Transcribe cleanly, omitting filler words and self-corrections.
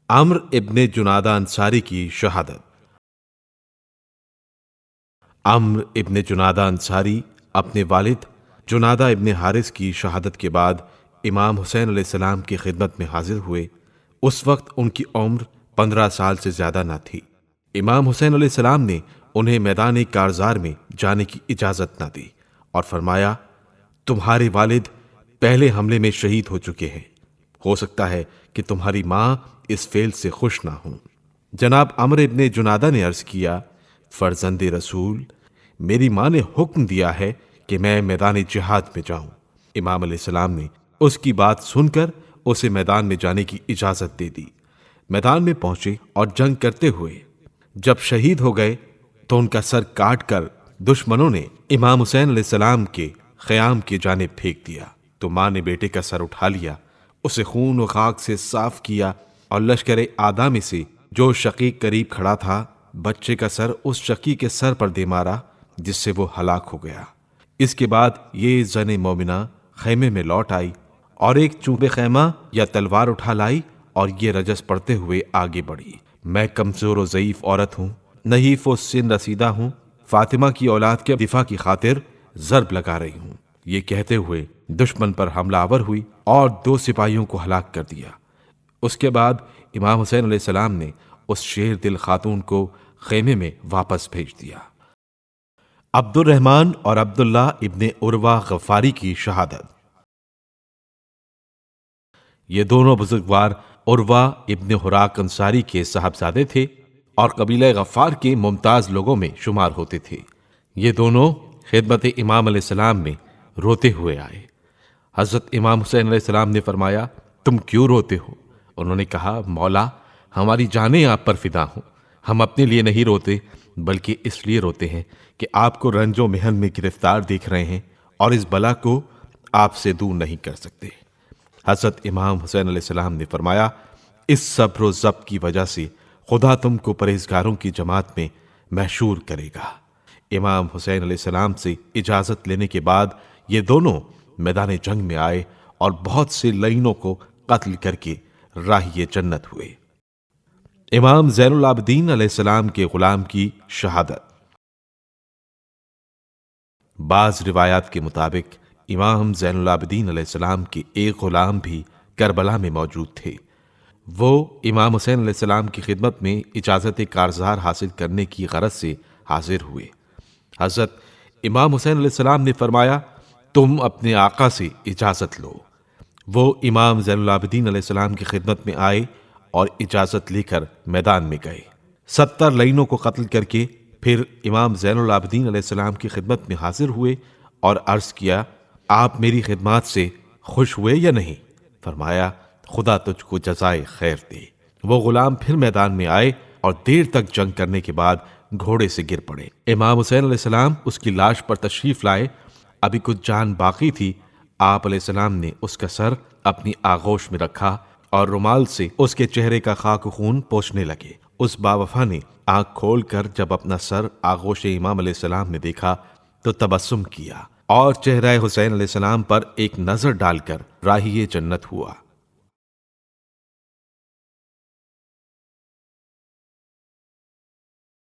عمرو ابن جنادہ انصاری کی شہادت۔ عمرو ابن جنادہ انصاری اپنے والد جنادہ ابن حارث کی شہادت کے بعد امام حسین علیہ السلام کی خدمت میں حاضر ہوئے۔ اس وقت ان کی عمر 15 سال سے زیادہ نہ تھی۔ امام حسین علیہ السلام نے انہیں میدان کارزار میں جانے کی اجازت نہ دی اور فرمایا، تمہارے والد پہلے حملے میں شہید ہو چکے ہیں، ہو سکتا ہے کہ تمہاری ماں اس فعل سے خوش نہ ہوں۔ جناب عمرو ابن جنادہ نے عرض کیا، فرزند رسول، میری ماں نے حکم دیا ہے کہ میں میدان جہاد میں جاؤں۔ امام علیہ السلام نے اس کی بات سن کر اسے میدان میں جانے کی اجازت دے دی۔ میدان میں پہنچے اور جنگ کرتے ہوئے جب شہید ہو گئے تو ان کا سر کاٹ کر دشمنوں نے امام حسین علیہ السلام کے خیام کی جانب پھینک دیا تو ماں نے بیٹے کا سر اٹھا لیا، اسے خون و خاک سے صاف کیا اور لشکر اعداء میں سے جو شقیق قریب کھڑا تھا بچے کا سر اس شقیق کے سر پر دے مارا جس سے وہ ہلاک ہو گیا۔ اس کے بعد یہ زن مومنہ خیمے میں لوٹ آئی اور ایک چوب خیمہ یا تلوار اٹھا لائی اور یہ رجس پڑھتے ہوئے آگے بڑھی، میں کمزور و ضعیف عورت ہوں، نحیف و سن رسیدہ ہوں، فاطمہ کی اولاد کے دفاع کی خاطر ضرب لگا رہی ہوں۔ یہ کہتے ہوئے دشمن پر حملہ آور ہوئی اور 2 سپاہیوں کو ہلاک کر دیا۔ اس کے بعد امام حسین علیہ السلام نے اس شیر دل خاتون کو خیمے میں واپس بھیج دیا۔ عبد الرحمن اور عبداللہ ابن عروہ غفاری کی شہادت۔ یہ دونوں بزرگوار عروہ ابن حراق انصاری کے صاحبزادے تھے اور قبیلہ غفار کے ممتاز لوگوں میں شمار ہوتے تھے۔ یہ دونوں خدمت امام علیہ السلام میں روتے ہوئے آئے۔ حضرت امام حسین علیہ السلام نے فرمایا، تم کیوں روتے ہو؟ انہوں نے کہا، مولا، ہماری جانیں آپ پر فدا ہوں، ہم اپنے لیے نہیں روتے بلکہ اس لیے روتے ہیں کہ آپ کو رنج و محن میں گرفتار دیکھ رہے ہیں اور اس بلا کو آپ سے دور نہیں کر سکتے۔ حضرت امام حسین علیہ السلام نے فرمایا، اس صبر و ضبط کی وجہ سے خدا تم کو پرہیزگاروں کی جماعت میں محشور کرے گا۔ امام حسین علیہ السلام سے اجازت لینے کے بعد یہ دونوں میدان جنگ میں آئے اور بہت سے لعینوں کو قتل کر کے راہی جنت ہوئے۔ امام زین العابدین علیہ السلام کے غلام کی شہادت۔ بعض روایات کے مطابق امام زین العابدین علیہ السلام کے ایک غلام بھی کربلا میں موجود تھے۔ وہ امام حسین علیہ السلام کی خدمت میں اجازت کارزار حاصل کرنے کی غرض سے حاضر ہوئے۔ حضرت امام حسین علیہ السلام نے فرمایا، تم اپنے آقا سے اجازت لو۔ وہ امام زین العابدین علیہ السلام کی خدمت میں آئے اور اجازت لے کر میدان میں گئے۔ 70 لعینوں کو قتل کر کے پھر امام زین العابدین علیہ السلام کی خدمت میں حاضر ہوئے اور عرض کیا، آپ میری خدمات سے خوش ہوئے یا نہیں؟ فرمایا، خدا تجھ کو جزائے خیر دے۔ وہ غلام پھر میدان میں آئے اور دیر تک جنگ کرنے کے بعد گھوڑے سے گر پڑے۔ امام حسین علیہ السلام اس کی لاش پر تشریف لائے، ابھی کچھ جان باقی تھی۔ آپ علیہ السلام نے اس کا سر اپنی آغوش میں رکھا اور رومال سے اس کے چہرے کا خاک و خون پوچھنے لگے۔ اس باوفا نے آنکھ کھول کر جب اپنا سر آغوش امام علیہ السلام میں دیکھا تو تبسم کیا اور چہرہ حسین علیہ السلام پر ایک نظر ڈال کر راہی جنت ہوا۔